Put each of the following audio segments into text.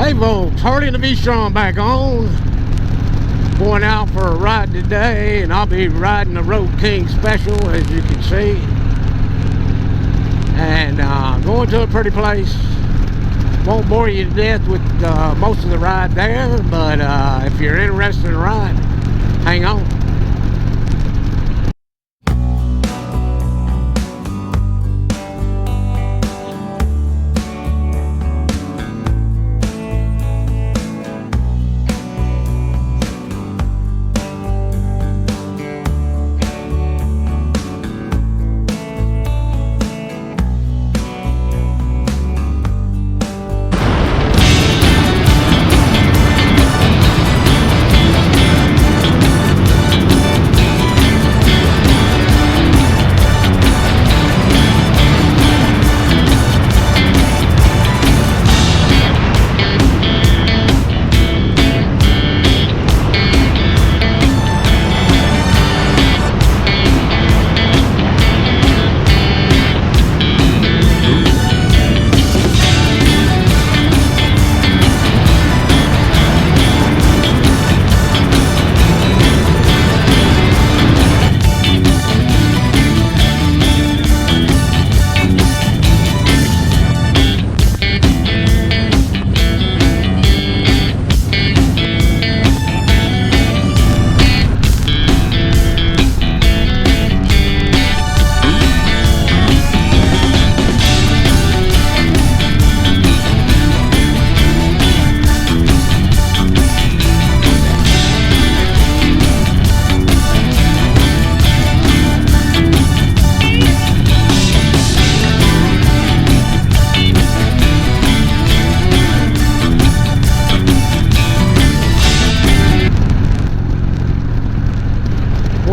Hey folks, Harley Davidson back on. Going out for a ride today, and I'll be riding the Road King Special, as you can see. And going to a pretty place. Won't bore you to death with most of the ride there, but if you're interested in the ride, hang on.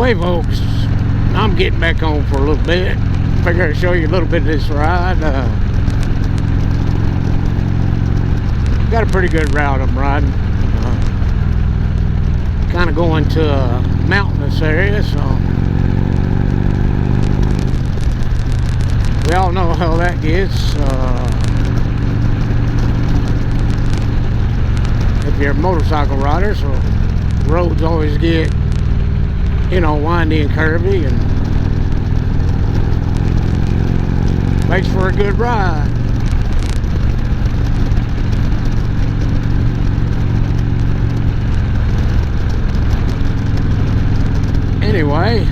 Hey folks, I'm getting back on for a little bit. Figure I'd show you a little bit of this ride. Got a pretty good route I'm riding. Kind of going to a mountainous area, so we all know how that gets. If you're a motorcycle rider, so roads always get, you know, windy and curvy, and makes for a good ride. Anyway,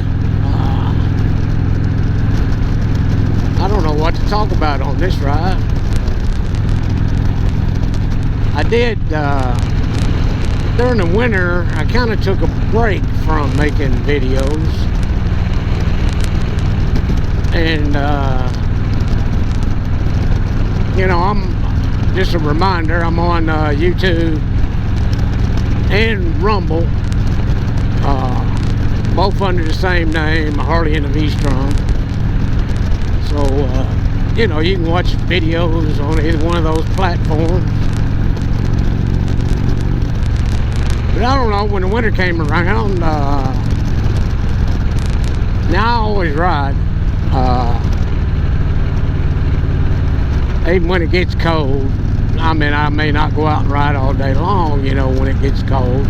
I don't know what to talk about on this ride. I did during the winter, I kind of took a break from making videos, and you know, I'm just a reminder, I'm on YouTube and Rumble, both under the same name, Harley and Davidson. So you know, you can watch videos on either one of those platforms. But I don't know, when the winter came around, now I always ride, even when it gets cold. I mean, I may not go out and ride all day long, you know, when it gets cold.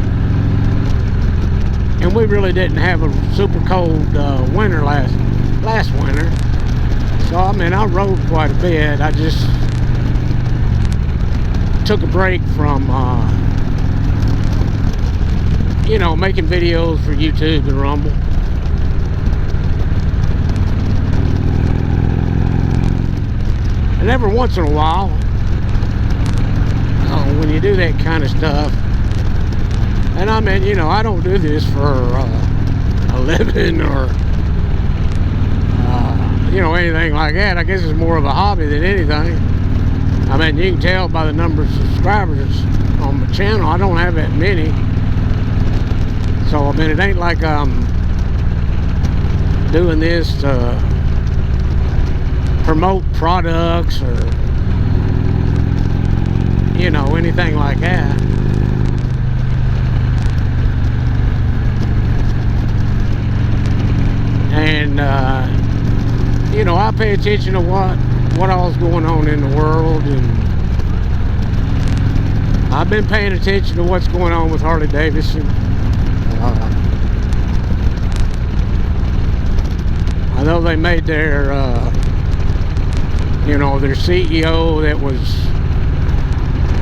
And we really didn't have a super cold winter last winter. So, I mean, I rode quite a bit. I just took a break from you know, making videos for YouTube and Rumble. And every once in a while, when you do that kind of stuff, and I mean, you know, I don't do this for a living or you know, anything like that. I guess it's more of a hobby than anything. I mean, you can tell by the number of subscribers on my channel, I don't have that many. So, I mean, it ain't like I'm doing this to promote products or, you know, anything like that. And, you know, I pay attention to what all's going on in the world, and I've been paying attention to what's going on with Harley Davidson. I know they made their, you know, their CEO that was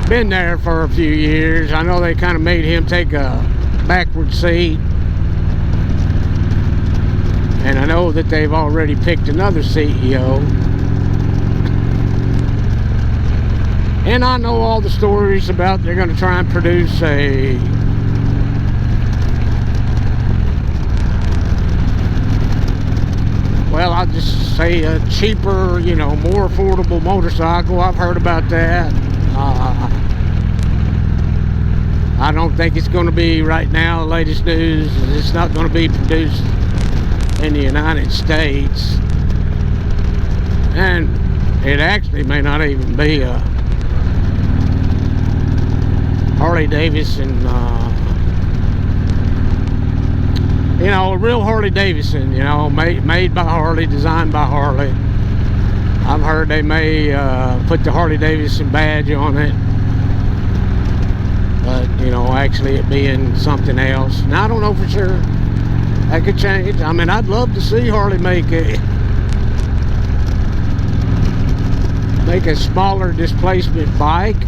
been there for a few years. I know they kind of made him take a backward seat. And I know that they've already picked another CEO. And I know all the stories about they're going to try and produce a well, I'll just say a cheaper, you know, more affordable motorcycle. I've heard about that. I don't think it's going to be right now. The latest news is it's not going to be produced in the United States. And it actually may not even be a Harley Davidson, you know, a real Harley Davidson, you know, made by Harley, designed by Harley. I've heard they may put the Harley Davidson badge on it, but, you know, actually it being something else. Now, I don't know for sure. That could change. I mean, I'd love to see Harley make a smaller displacement bike.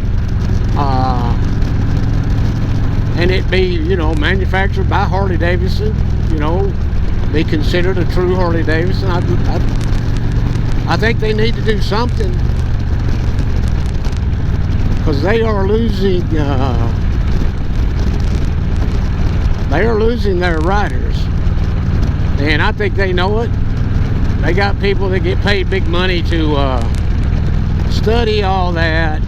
And it be, you know, manufactured by Harley Davidson, you know, be considered a true Harley Davidson. I think they need to do something, because they are losing their riders, and I think they know it. They got people that get paid big money to study all that.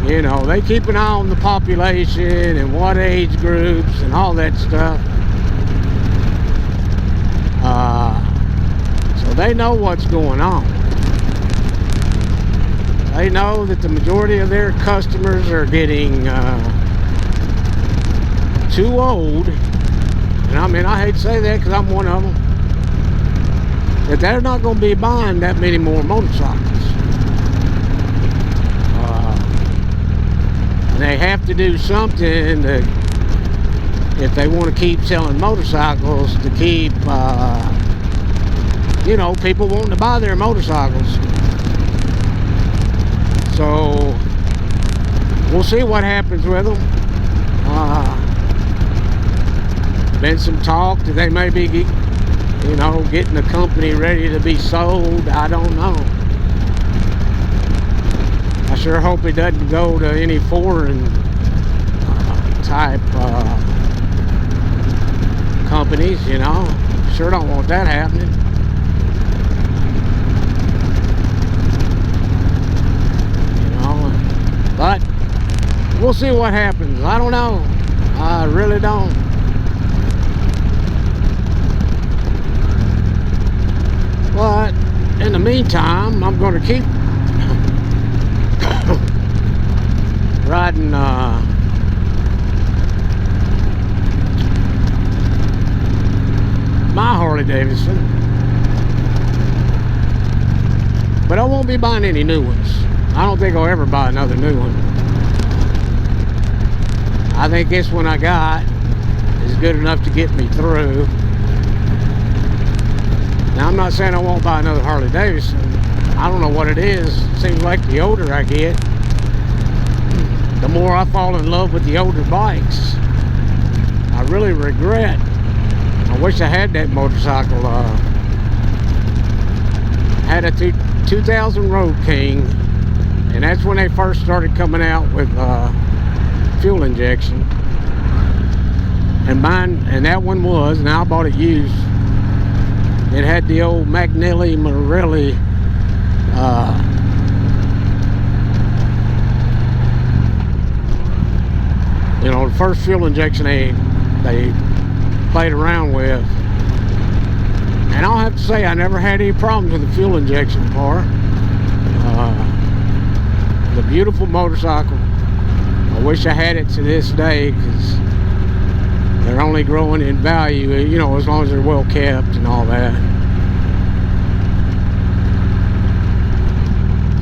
You know, they keep an eye on the population and what age groups and all that stuff. So they know what's going on. They know that the majority of their customers are getting too old. And I mean, I hate to say that because I'm one of them. That they're not going to be buying that many more motorcycles. They have to do something to, if they want to keep selling motorcycles, to keep, you know, people wanting to buy their motorcycles. So, we'll see what happens with them. Been some talk that they may be, you know, getting the company ready to be sold. I don't know. I sure hope it doesn't go to any foreign type companies, you know. Sure don't want that happening. You know, but we'll see what happens. I don't know. I really don't. But in the meantime, I'm going to keep riding my Harley Davidson, but I won't be buying any new ones. I don't think I'll ever buy another new one. I think this one I got is good enough to get me through. Now, I'm not saying I won't buy another Harley Davidson. I don't know what it is. It seems like the older I get, the more I fall in love with the older bikes. I really regret. I wish I had that motorcycle. Had a 2000 Road King, and that's when they first started coming out with fuel injection. And mine, and that one was, and I bought it used. It had the old McNally Morelli you know, the first fuel injection they played around with. And I'll have to say, I never had any problems with the fuel injection part. The beautiful motorcycle. I wish I had it to this day, because they're only growing in value, you know, as long as they're well kept and all that.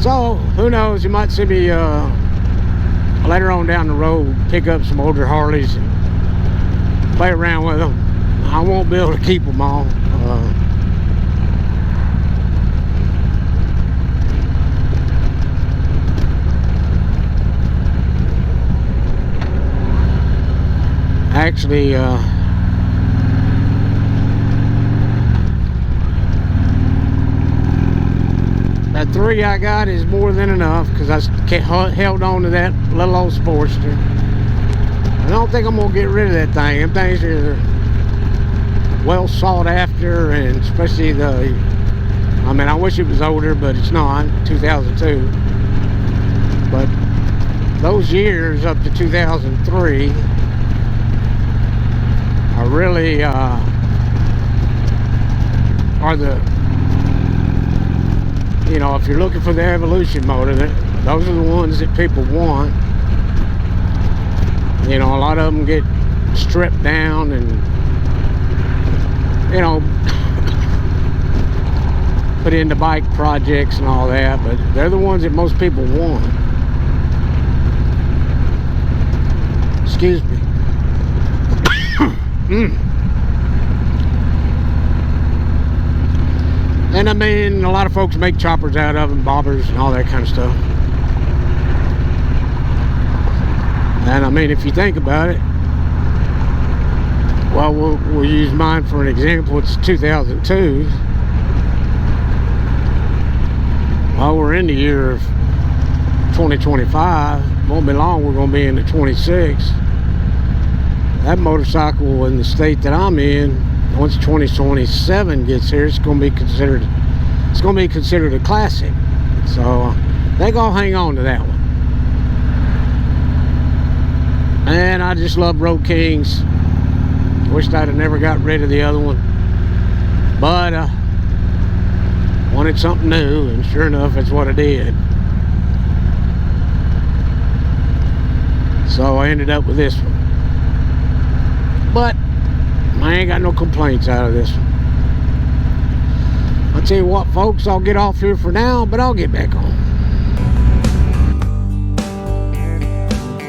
So, who knows, you might see me later on down the road, pick up some older Harleys and play around with them. I won't be able to keep them all. Actually, that 3 I got is more than enough because I held on to that little old Sportster. I don't think I'm gonna get rid of that thing. Them things are well sought after, and especially the, I mean, I wish it was older, but it's not. 2002. But those years up to 2003 are really are the, you know, if you're looking for the evolution motor, those are the ones that people want. You know, a lot of them get stripped down and, you know, put into bike projects and all that, but they're the ones that most people want. Excuse me. And I mean, a lot of folks make choppers out of them, bobbers and all that kind of stuff. And I mean, if you think about it, well, we'll use mine for an example. It's 2002. Well, we're in the year of 2025. Won't be long, we're going to be in the 26. That motorcycle in the state that I'm in, once 2027 gets here, it's going to be considered a classic. So they're going to hang on to that one. And I just love Road Kings. Wished I'd have never got rid of the other one, but wanted something new, and sure enough, that's what I did. So I ended up with this one. But I ain't got no complaints out of this one. I'll tell you what, folks, I'll get off here for now, but I'll get back on.